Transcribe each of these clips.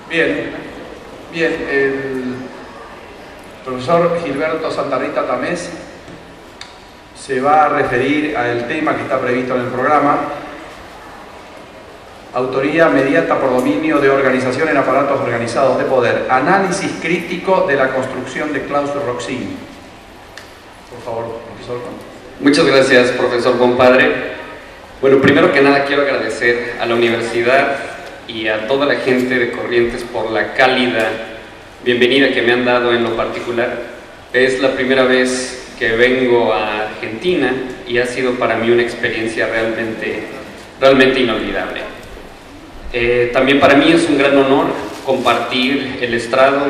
Bien, bien, el profesor Gilberto Santarrita Tamés se va a referir al tema que está previsto en el programa: autoría mediata por dominio de organización en aparatos organizados de poder, análisis crítico de la construcción de Klaus Roxin. Por favor, profesor. Muchas gracias, profesor compadre. Bueno, primero que nada quiero agradecer a la universidad y a toda la gente de Corrientes por la cálida bienvenida que me han dado en lo particular. Es la primera vez que vengo a Argentina y ha sido para mí una experiencia realmente inolvidable. También para mí es un gran honor compartir el estrado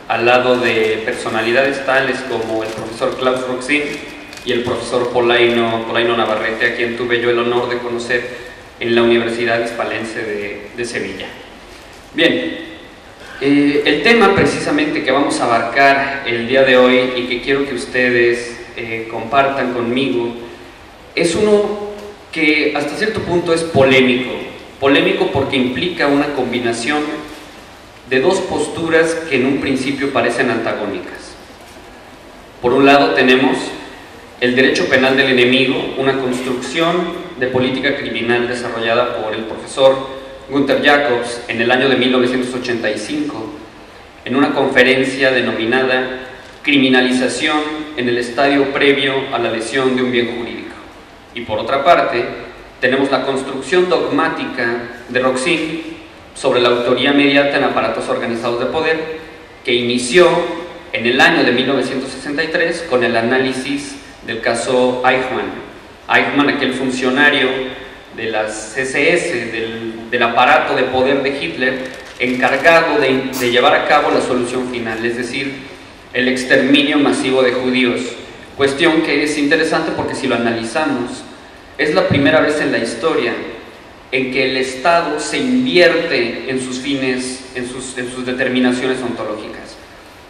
al lado de personalidades tales como el profesor Klaus Roxin y el profesor Polaino Navarrete, a quien tuve yo el honor de conocer en la Universidad Hispalense de Sevilla. Bien, el tema precisamente que vamos a abarcar el día de hoy y que quiero que ustedes compartan conmigo es uno que hasta cierto punto es polémico porque implica una combinación de dos posturas que en un principio parecen antagónicas. Por un lado tenemos el derecho penal del enemigo, una construcción de política criminal desarrollada por el profesor Günther Jacobs en el año de 1985 en una conferencia denominada Criminalización en el estadio previo a la lesión de un bien jurídico. Y por otra parte, tenemos la construcción dogmática de Roxin sobre la autoría mediata en aparatos organizados de poder, que inició en el año de 1963 con el análisis del caso Eichmann. Eichmann, aquel funcionario de las SS, del aparato de poder de Hitler, encargado de llevar a cabo la solución final, es decir, el exterminio masivo de judíos. Cuestión que es interesante porque si lo analizamos, es la primera vez en la historia en que el Estado se invierte en sus fines, en sus determinaciones ontológicas.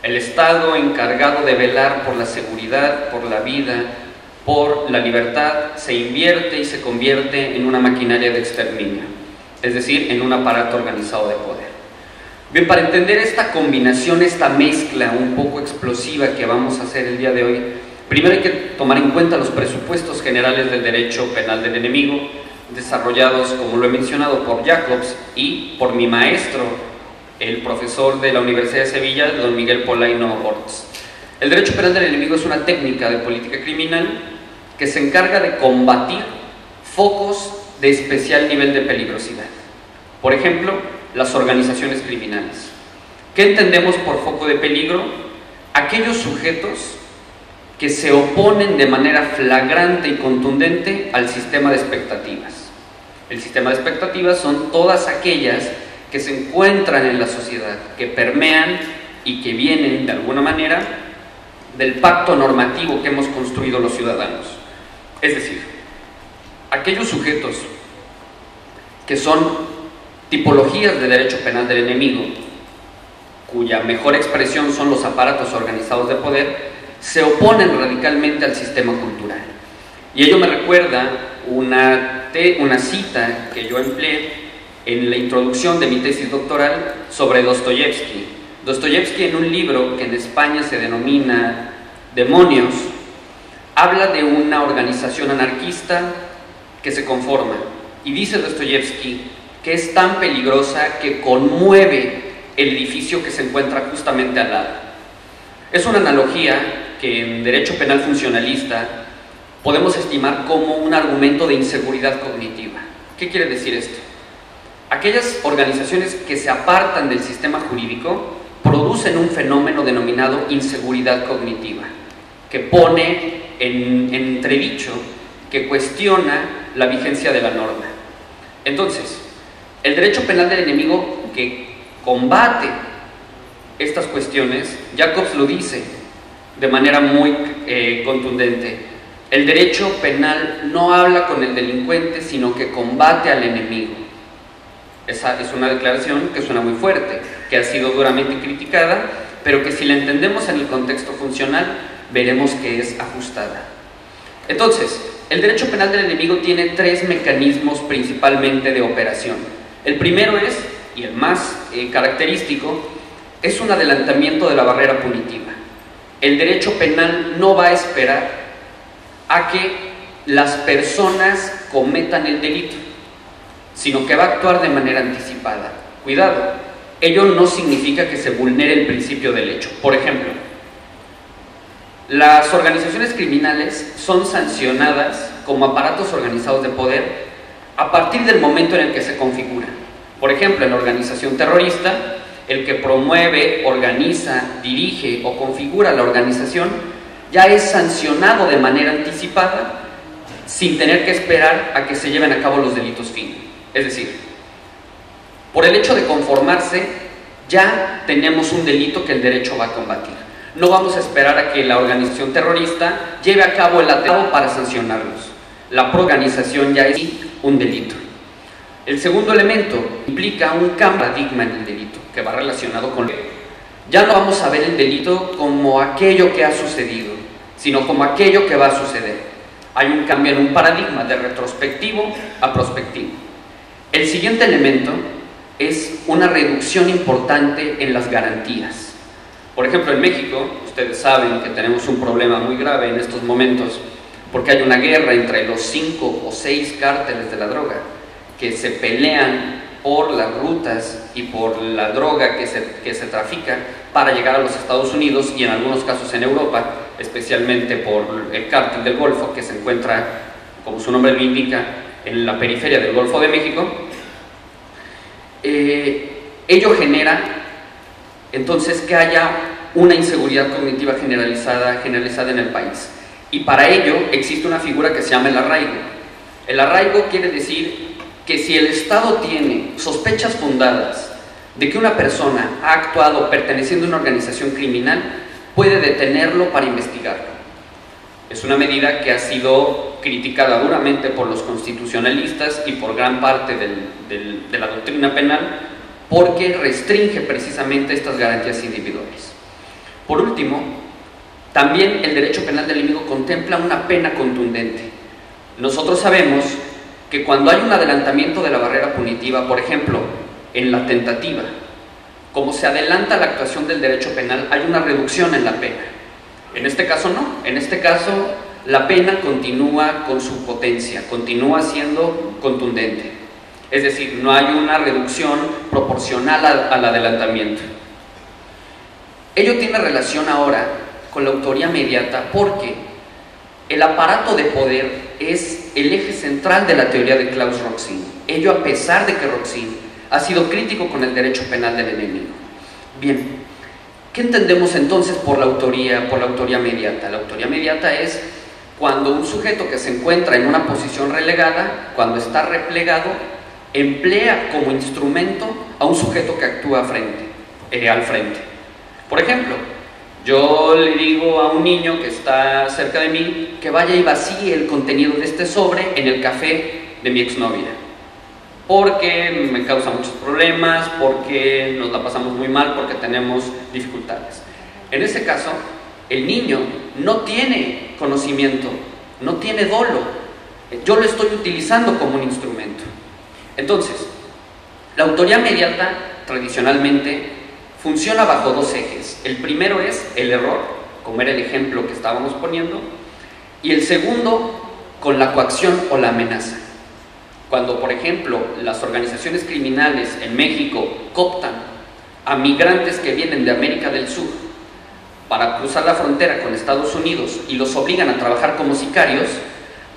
El Estado encargado de velar por la seguridad, por la vida, por la libertad, se invierte y se convierte en una maquinaria de exterminio, es decir, en un aparato organizado de poder. Bien, para entender esta combinación, esta mezcla un poco explosiva que vamos a hacer el día de hoy, primero hay que tomar en cuenta los presupuestos generales del derecho penal del enemigo, desarrollados, como lo he mencionado, por Jacobs y por mi maestro, el profesor de la Universidad de Sevilla, don Miguel Polaino Orts. El derecho penal del enemigo es una técnica de política criminal que se encarga de combatir focos de especial nivel de peligrosidad. Por ejemplo, las organizaciones criminales. ¿Qué entendemos por foco de peligro? Aquellos sujetos que se oponen de manera flagrante y contundente al sistema de expectativas. El sistema de expectativas son todas aquellas que se encuentran en la sociedad, que permean y que vienen de alguna manera del pacto normativo que hemos construido los ciudadanos. Es decir, aquellos sujetos que son tipologías de derecho penal del enemigo, cuya mejor expresión son los aparatos organizados de poder, se oponen radicalmente al sistema cultural. Y ello me recuerda una cita que yo empleé en la introducción de mi tesis doctoral sobre Dostoyevsky. Dostoyevsky, en un libro que en España se denomina Demonios, habla de una organización anarquista que se conforma, y dice Dostoyevsky que es tan peligrosa que conmueve el edificio que se encuentra justamente al lado. Es una analogía que en derecho penal funcionalista podemos estimar como un argumento de inseguridad cognitiva. ¿Qué quiere decir esto? Aquellas organizaciones que se apartan del sistema jurídico producen un fenómeno denominado inseguridad cognitiva, que pone en entredicho, que cuestiona la vigencia de la norma. Entonces, el derecho penal del enemigo que combate estas cuestiones, Jacobs lo dice de manera muy contundente: el derecho penal no habla con el delincuente, sino que combate al enemigo. Esa es una declaración que suena muy fuerte, que ha sido duramente criticada, pero que si la entendemos en el contexto funcional, veremos que es ajustada. Entonces, el derecho penal del enemigo tiene tres mecanismos principalmente de operación. El primero es y el más característico, es un adelantamiento de la barrera punitiva. El derecho penal no va a esperar a que las personas cometan el delito, sino que va a actuar de manera anticipada. Cuidado, ello no significa que se vulnere el principio del hecho. Por ejemplo, las organizaciones criminales son sancionadas como aparatos organizados de poder a partir del momento en el que se configuran. Por ejemplo, en la organización terrorista, el que promueve, organiza, dirige o configura la organización ya es sancionado de manera anticipada sin tener que esperar a que se lleven a cabo los delitos fin. Es decir, por el hecho de conformarse ya tenemos un delito que el derecho va a combatir. No vamos a esperar a que la organización terrorista lleve a cabo el atentado para sancionarlos. La organización ya es un delito. El segundo elemento implica un cambio de paradigma en el delito, que va relacionado con... Ya no vamos a ver el delito como aquello que ha sucedido, sino como aquello que va a suceder. Hay un cambio en un paradigma de retrospectivo a prospectivo. El siguiente elemento es una reducción importante en las garantías. Por ejemplo, en México, ustedes saben que tenemos un problema muy grave en estos momentos, porque hay una guerra entre los 5 o 6 cárteles de la droga, que se pelean por las rutas y por la droga que se trafica para llegar a los Estados Unidos y en algunos casos en Europa, especialmente por el cártel del Golfo, que se encuentra, como su nombre lo indica, en la periferia del Golfo de México. Ello genera entonces que haya una inseguridad cognitiva generalizada en el país, y para ello existe una figura que se llama el arraigo. El arraigo quiere decir que si el Estado tiene sospechas fundadas de que una persona ha actuado perteneciendo a una organización criminal, puede detenerlo para investigarlo. Es una medida que ha sido criticada duramente por los constitucionalistas y por gran parte de la doctrina penal, porque restringe precisamente estas garantías individuales. Por último, también el derecho penal del enemigo contempla una pena contundente. Nosotros sabemos que cuando hay un adelantamiento de la barrera punitiva, por ejemplo, en la tentativa, como se adelanta la actuación del derecho penal, hay una reducción en la pena. En este caso no, en este caso la pena continúa con su potencia, continúa siendo contundente. Es decir, no hay una reducción proporcional al adelantamiento. Ello tiene relación ahora con la autoría mediata, porque el aparato de poder es el eje central de la teoría de Klaus Roxin. Ello a pesar de que Roxin ha sido crítico con el derecho penal del enemigo. Bien, ¿qué entendemos entonces por la autoría mediata? La autoría mediata es cuando un sujeto que se encuentra en una posición relegada, cuando está replegado, emplea como instrumento a un sujeto que actúa al frente. Por ejemplo, yo le digo a un niño que está cerca de mí que vaya y vacíe el contenido de este sobre en el café de mi exnovia, porque me causa muchos problemas, porque nos la pasamos muy mal, porque tenemos dificultades. En ese caso, el niño no tiene conocimiento, no tiene dolo, yo lo estoy utilizando como un instrumento. Entonces, la autoría mediata tradicionalmente funciona bajo dos ejes. El primero es el error, como era el ejemplo que estábamos poniendo, y el segundo con la coacción o la amenaza. Cuando, por ejemplo, las organizaciones criminales en México cooptan a migrantes que vienen de América del Sur para cruzar la frontera con Estados Unidos y los obligan a trabajar como sicarios,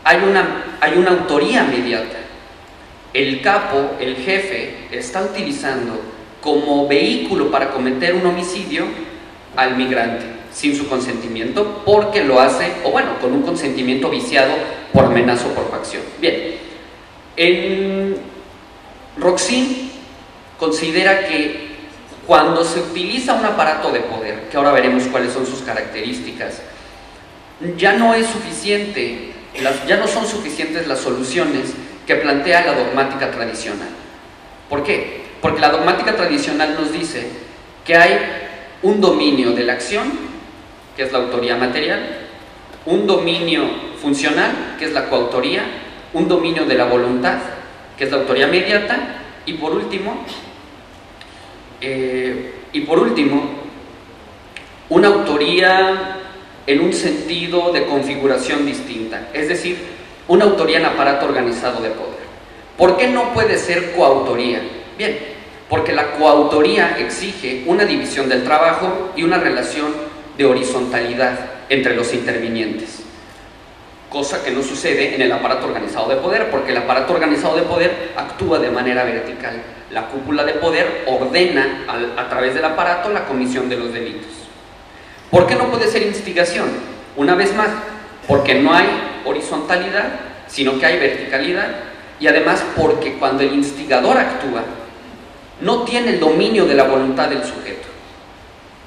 hay una autoría mediata. El capo, el jefe, está utilizando como vehículo para cometer un homicidio al migrante sin su consentimiento, porque lo hace, o bueno, con un consentimiento viciado por amenaza o por coacción. Bien, Roxin considera que cuando se utiliza un aparato de poder, que ahora veremos cuáles son sus características, ya no son suficientes las soluciones que plantea la dogmática tradicional. ¿Por qué? Porque la dogmática tradicional nos dice que hay un dominio de la acción, que es la autoría material, un dominio funcional, que es la coautoría, un dominio de la voluntad, que es la autoría mediata, y por último, Y por último, una autoría en un sentido de configuración distinta, es decir, una autoría en aparato organizado de poder. ¿Por qué no puede ser coautoría? Bien, porque la coautoría exige una división del trabajo y una relación de horizontalidad entre los intervinientes, cosa que no sucede en el aparato organizado de poder, porque el aparato organizado de poder actúa de manera vertical. La cúpula de poder ordena a través del aparato la comisión de los delitos. ¿Por qué no puede ser instigación? Una vez más, porque no hay horizontalidad, sino que hay verticalidad, y además porque cuando el instigador actúa, no tiene el dominio de la voluntad del sujeto.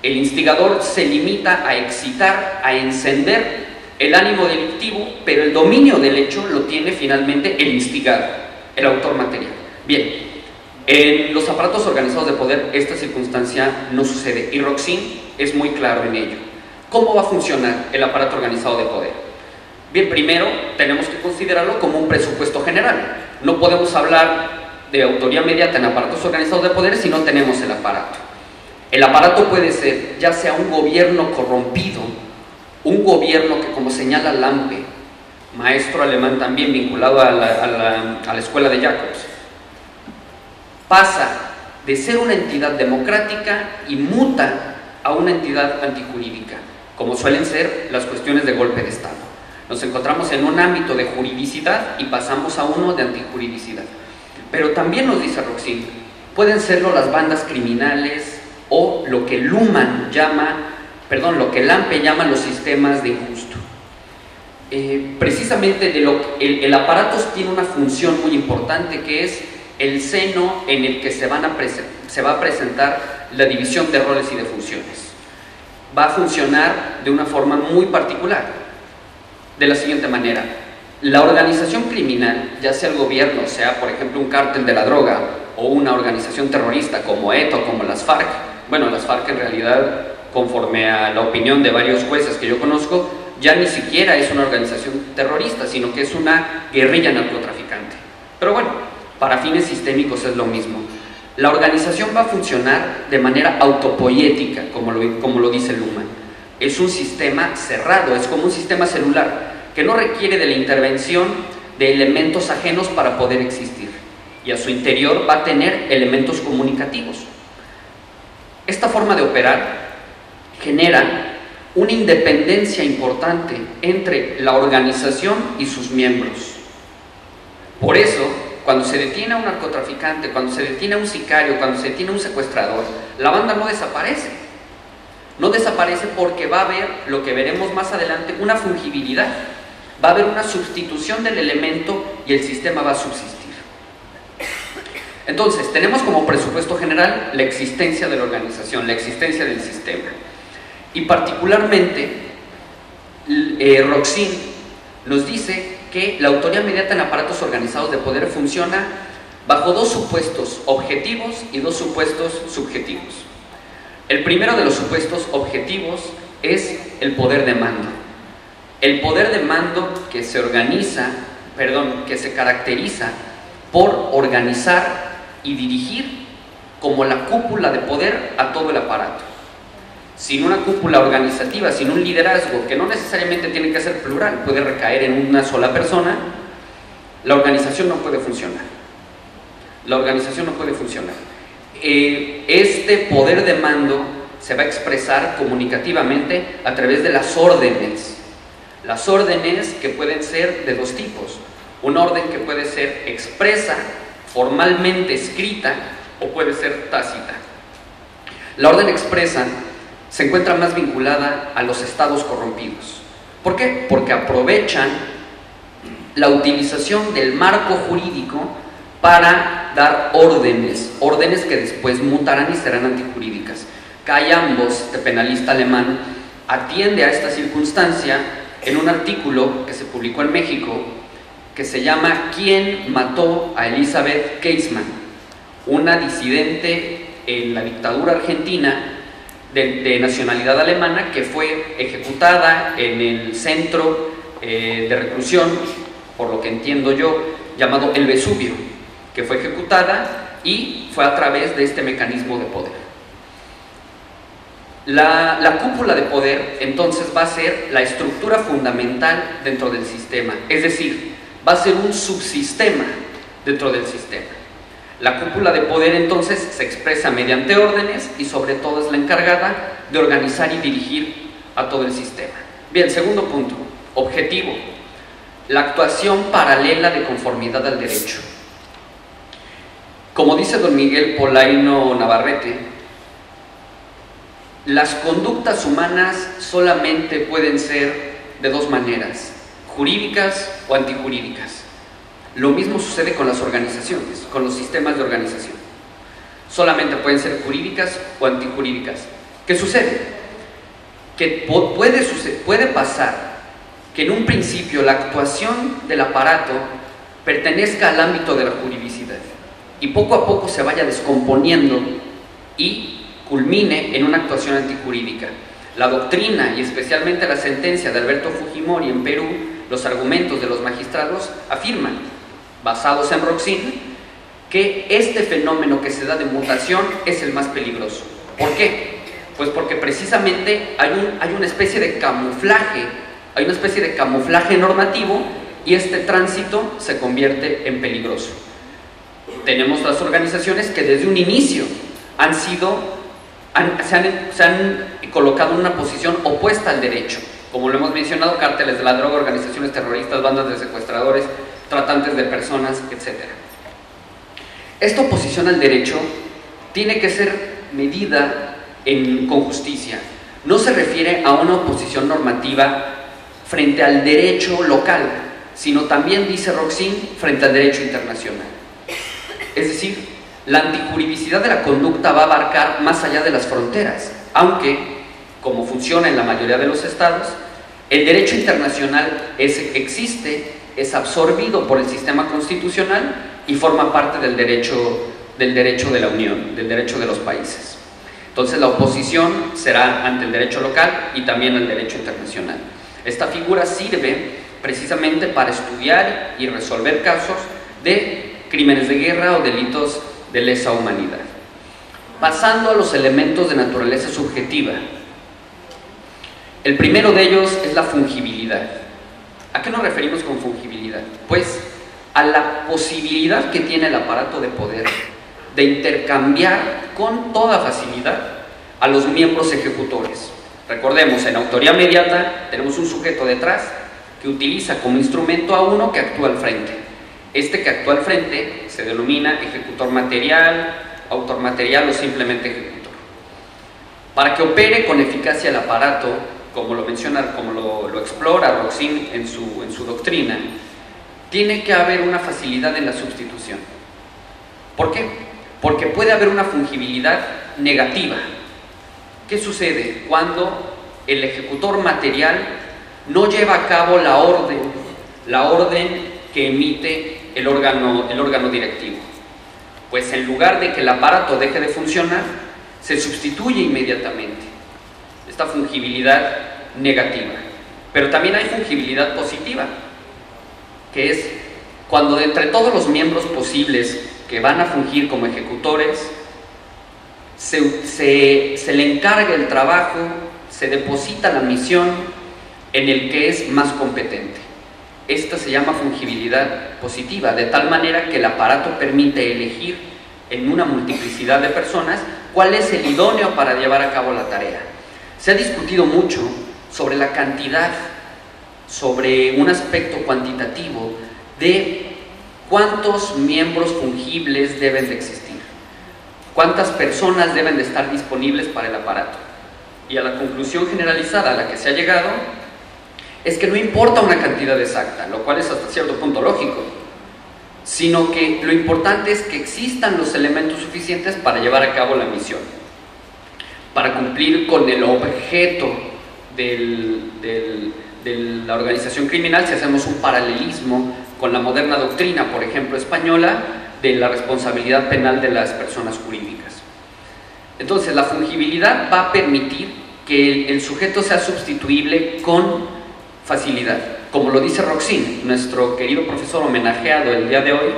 El instigador se limita a excitar, a encender el ánimo delictivo, pero el dominio del hecho lo tiene finalmente el instigado, el autor material. Bien, en los aparatos organizados de poder esta circunstancia no sucede, y Roxin es muy claro en ello. ¿Cómo va a funcionar el aparato organizado de poder? Bien, primero tenemos que considerarlo como un presupuesto general. No podemos hablar de autoría mediata en aparatos organizados de poder si no tenemos el aparato. El aparato puede ser ya sea un gobierno corrompido, un gobierno que, como señala Lampe, maestro alemán también vinculado a la escuela de Jacobs, pasa de ser una entidad democrática y muta a una entidad antijurídica, como suelen ser las cuestiones de golpe de Estado. Nos encontramos en un ámbito de juridicidad y pasamos a uno de antijuridicidad. Pero también nos dice Roxin, pueden serlo las bandas criminales o lo que Luhmann llama, lo que Lampe llama los sistemas de injusto. Precisamente el aparato tiene una función muy importante, que es el seno en el que se va a presentar la división de roles y de funciones. Va a funcionar de una forma muy particular, de la siguiente manera. La organización criminal, ya sea el gobierno, sea por ejemplo un cártel de la droga o una organización terrorista como ETA o como las FARC, bueno, las FARC en realidad, conforme a la opinión de varios jueces que yo conozco, ya ni siquiera es una organización terrorista, sino que es una guerrilla narcotraficante. Pero bueno, para fines sistémicos es lo mismo. La organización va a funcionar de manera autopoiética, como lo dice Luhmann. Es un sistema cerrado, es como un sistema celular, que no requiere de la intervención de elementos ajenos para poder existir, y a su interior va a tener elementos comunicativos. Esta forma de operar genera una independencia importante entre la organización y sus miembros. Por eso, cuando se detiene a un narcotraficante, cuando se detiene a un sicario, cuando se detiene a un secuestrador, la banda no desaparece. No desaparece porque va a haber, lo que veremos más adelante, una fungibilidad. Va a haber una sustitución del elemento y el sistema va a subsistir. Entonces, tenemos como presupuesto general la existencia de la organización, la existencia del sistema. Y particularmente, Roxin nos dice que la autoría mediata en aparatos organizados de poder funciona bajo dos supuestos objetivos y dos supuestos subjetivos. El primero de los supuestos objetivos es el poder de mando. El poder de mando que se caracteriza por organizar y dirigir como la cúpula de poder a todo el aparato. Sin una cúpula organizativa, sin un liderazgo, que no necesariamente tiene que ser plural, puede recaer en una sola persona, la organización no puede funcionar. La organización no puede funcionar. Este poder de mando se va a expresar comunicativamente a través de las órdenes. Las órdenes que pueden ser de dos tipos. Una orden que puede ser expresa, formalmente escrita, o puede ser tácita. La orden expresa se encuentra más vinculada a los estados corrompidos. ¿Por qué? Porque aprovechan la utilización del marco jurídico para dar órdenes que después mutarán y serán antijurídicas. Kai Ambos, de penalista alemán, atiende a esta circunstancia en un artículo que se publicó en México que se llama ¿Quién mató a Elizabeth Keisman?, una disidente en la dictadura argentina de nacionalidad alemana que fue ejecutada en el centro de reclusión, por lo que entiendo yo, llamado El Vesubio, que fue ejecutada y fue a través de este mecanismo de poder. La cúpula de poder entonces va a ser la estructura fundamental dentro del sistema, es decir, va a ser un subsistema dentro del sistema. La cúpula de poder entonces se expresa mediante órdenes y sobre todo es la encargada de organizar y dirigir a todo el sistema. Bien, segundo punto, objetivo, la actuación paralela de conformidad al derecho. Como dice don Miguel Polaino Navarrete, las conductas humanas solamente pueden ser de dos maneras, jurídicas o antijurídicas. Lo mismo sucede con las organizaciones, con los sistemas de organización. Solamente pueden ser jurídicas o antijurídicas. ¿Qué sucede? Que puede pasar que en un principio la actuación del aparato pertenezca al ámbito de la juridicidad y poco a poco se vaya descomponiendo y culmine en una actuación antijurídica. La doctrina y especialmente la sentencia de Alberto Fujimori en Perú, los argumentos de los magistrados afirman, basados en Roxin, que este fenómeno que se da de mutación es el más peligroso. ¿Por qué? Pues porque precisamente hay una especie de camuflaje, normativo y este tránsito se convierte en peligroso. Tenemos las organizaciones que desde un inicio se han colocado en una posición opuesta al derecho, como lo hemos mencionado, cárteles de la droga, organizaciones terroristas, bandas de secuestradores, tratantes de personas, etc. Esta oposición al derecho tiene que ser medida con justicia. No se refiere a una oposición normativa frente al derecho local, sino también, dice Roxin, frente al derecho internacional. Es decir, la antijuridicidad de la conducta va a abarcar más allá de las fronteras, aunque, como funciona en la mayoría de los estados, el derecho internacional existe, es absorbido por el sistema constitucional y forma parte del derecho de la Unión, del derecho de los países. Entonces la oposición será ante el derecho local y también el derecho internacional. Esta figura sirve precisamente para estudiar y resolver casos de crímenes de guerra o delitos de lesa humanidad. Pasando a los elementos de naturaleza subjetiva. El primero de ellos es la fungibilidad. ¿A qué nos referimos con fungibilidad? Pues a la posibilidad que tiene el aparato de poder de intercambiar con toda facilidad a los miembros ejecutores. Recordemos, en autoría mediata tenemos un sujeto detrás que utiliza como instrumento a uno que actúa al frente. Este que actúa al frente se denomina ejecutor material, autor material o simplemente ejecutor. Para que opere con eficacia el aparato, como lo menciona, como lo explora Roxin en su doctrina, tiene que haber una facilidad en la sustitución. ¿Por qué? Porque puede haber una fungibilidad negativa. ¿Qué sucede cuando el ejecutor material no lleva a cabo la orden que emite el órgano directivo? Pues en lugar de que el aparato deje de funcionar, se sustituye inmediatamente. Esta fungibilidad negativa. Pero también hay fungibilidad positiva, que es cuando de entre todos los miembros posibles que van a fungir como ejecutores, se le encarga el trabajo, se deposita la misión en el que es más competente. Esta se llama fungibilidad positiva, de tal manera que el aparato permite elegir en una multiplicidad de personas cuál es el idóneo para llevar a cabo la tarea. Se ha discutido mucho sobre la cantidad, sobre un aspecto cuantitativo de cuántos miembros fungibles deben de existir, cuántas personas deben de estar disponibles para el aparato. Y a la conclusión generalizada a la que se ha llegado es que no importa una cantidad exacta, lo cual es hasta cierto punto lógico, sino que lo importante es que existan los elementos suficientes para llevar a cabo la misión, para cumplir con el objeto de la organización criminal. Si hacemos un paralelismo con la moderna doctrina, por ejemplo, española, de la responsabilidad penal de las personas jurídicas. Entonces, la fungibilidad va a permitir que el sujeto sea sustituible con facilidad. Como lo dice Roxin, nuestro querido profesor homenajeado el día de hoy,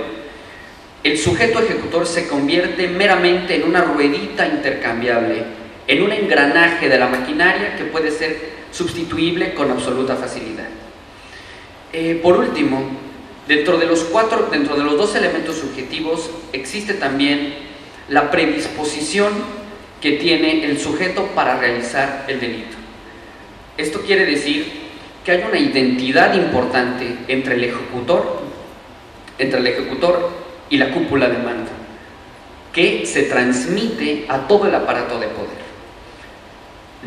el sujeto ejecutor se convierte meramente en una ruedita intercambiable, en un engranaje de la maquinaria que puede ser sustituible con absoluta facilidad. Por último, dentro de los dos elementos subjetivos existe también la predisposición que tiene el sujeto para realizar el delito. Esto quiere decir que hay una identidad importante entre el ejecutor y la cúpula de mando, que se transmite a todo el aparato de poder.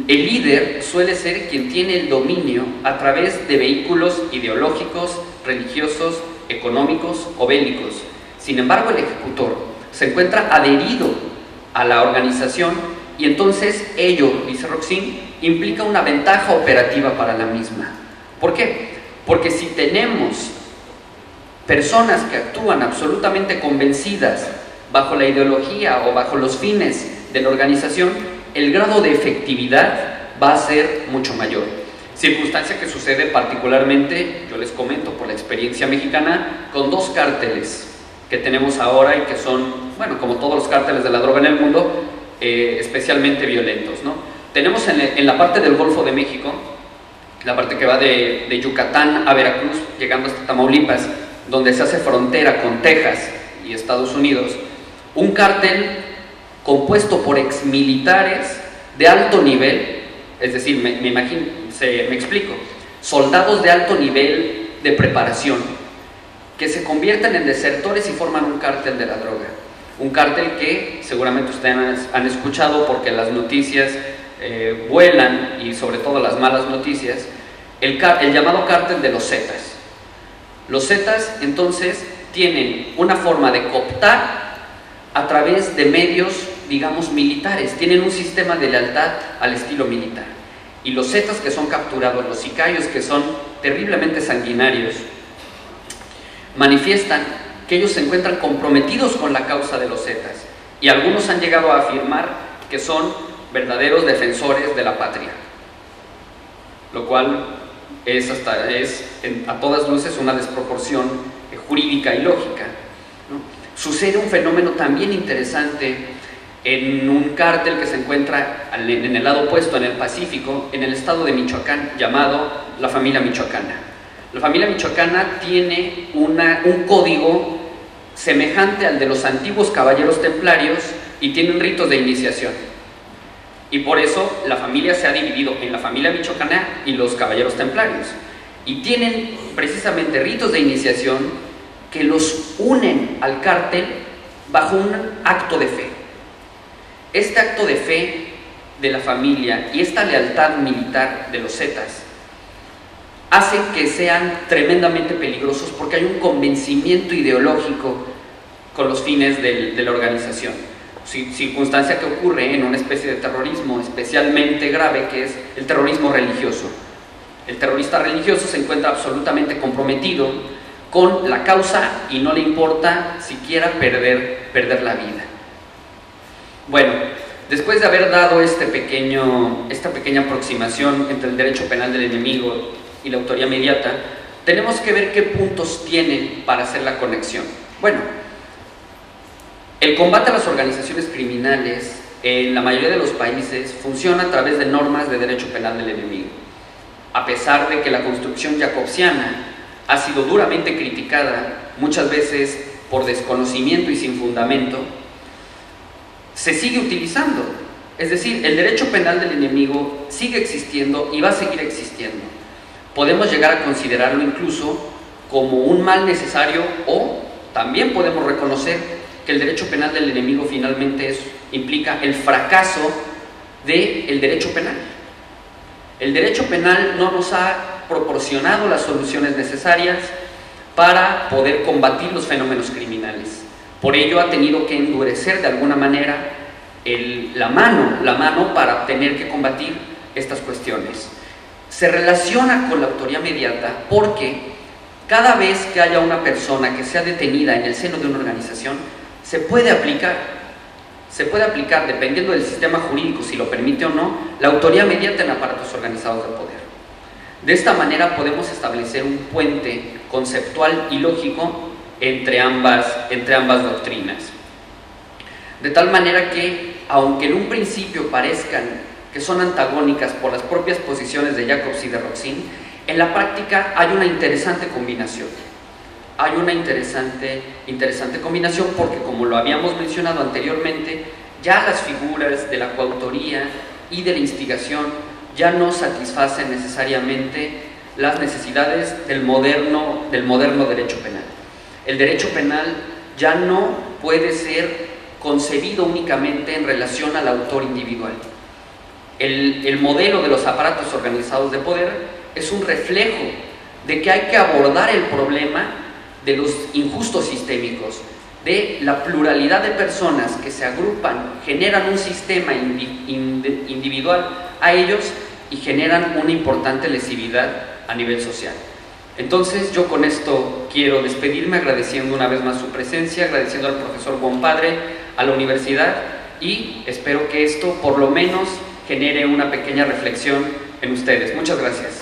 El líder suele ser quien tiene el dominio a través de vehículos ideológicos, religiosos, económicos o bélicos. Sin embargo, el ejecutor se encuentra adherido a la organización y entonces ello, dice Roxin, implica una ventaja operativa para la misma. ¿Por qué? Porque si tenemos personas que actúan absolutamente convencidas bajo la ideología o bajo los fines de la organización, el grado de efectividad va a ser mucho mayor. Circunstancia que sucede particularmente, yo les comento por la experiencia mexicana, con dos cárteles que tenemos ahora y que son, bueno, como todos los cárteles de la droga en el mundo, especialmente violentos, ¿no? Tenemos en la parte del Golfo de México, la parte que va de Yucatán a Veracruz, llegando hasta Tamaulipas, donde se hace frontera con Texas y Estados Unidos, un cártel compuesto por exmilitares de alto nivel, es decir, me explico, soldados de alto nivel de preparación, que se convierten en desertores y forman un cártel de la droga. Un cártel que seguramente ustedes han escuchado porque las noticias vuelan, y sobre todo las malas noticias, el llamado cártel de los Zetas. Los Zetas entonces tienen una forma de cooptar a través de medios, digamos, militares. Tienen un sistema de lealtad al estilo militar. Y los Zetas que son capturados, los sicarios que son terriblemente sanguinarios, manifiestan que ellos se encuentran comprometidos con la causa de los Zetas, y algunos han llegado a afirmar que son verdaderos defensores de la patria, lo cual es a todas luces una desproporción jurídica y lógica, ¿no? Sucede un fenómeno también interesante en un cártel que se encuentra en el lado opuesto, en el Pacífico, en el estado de Michoacán, llamado la familia michoacana. La familia michoacana tiene un código semejante al de los antiguos caballeros templarios y tienen ritos de iniciación. Y por eso la familia se ha dividido en la familia michoacana y los caballeros templarios. Y tienen precisamente ritos de iniciación que los unen al cártel bajo un acto de fe. Este acto de fe de la familia y esta lealtad militar de los Zetas hacen que sean tremendamente peligrosos porque hay un convencimiento ideológico con los fines de la organización. Circunstancia que ocurre en una especie de terrorismo especialmente grave, que es el terrorismo religioso. El terrorista religioso se encuentra absolutamente comprometido con la causa y no le importa siquiera perder la vida. Bueno, después de haber dado esta pequeña aproximación entre el derecho penal del enemigo y la autoría inmediata, tenemos que ver qué puntos tienen para hacer la conexión. Bueno, el combate a las organizaciones criminales en la mayoría de los países funciona a través de normas de derecho penal del enemigo. A pesar de que la construcción jacobsiana ha sido duramente criticada, muchas veces por desconocimiento y sin fundamento, se sigue utilizando. Es decir, el derecho penal del enemigo sigue existiendo y va a seguir existiendo. Podemos llegar a considerarlo incluso como un mal necesario, o también podemos reconocer que el derecho penal del enemigo finalmente implica el fracaso del derecho penal. El derecho penal no nos ha proporcionado las soluciones necesarias para poder combatir los fenómenos criminales. Por ello ha tenido que endurecer de alguna manera la mano para tener que combatir estas cuestiones. Se relaciona con la autoría inmediata porque cada vez que haya una persona que sea detenida en el seno de una organización, se puede aplicar, dependiendo del sistema jurídico, si lo permite o no, la autoría inmediata en aparatos organizados de poder. De esta manera podemos establecer un puente conceptual y lógico entre ambas doctrinas. De tal manera que, aunque en un principio parezcan que son antagónicas por las propias posiciones de Jacobs y de Roxin, en la práctica hay una interesante combinación. Hay una interesante combinación porque, como lo habíamos mencionado anteriormente, ya las figuras de la coautoría y de la instigación ya no satisfacen necesariamente las necesidades del moderno derecho penal. El derecho penal ya no puede ser concebido únicamente en relación al autor individual. El modelo de los aparatos organizados de poder es un reflejo de que hay que abordar el problema de los injustos sistémicos, de la pluralidad de personas que se agrupan, generan un sistema individual a ellos y generan una importante lesividad a nivel social. Entonces, yo con esto quiero despedirme agradeciendo una vez más su presencia, agradeciendo al profesor Bompadre, a la universidad, y espero que esto por lo menos genere una pequeña reflexión en ustedes. Muchas gracias.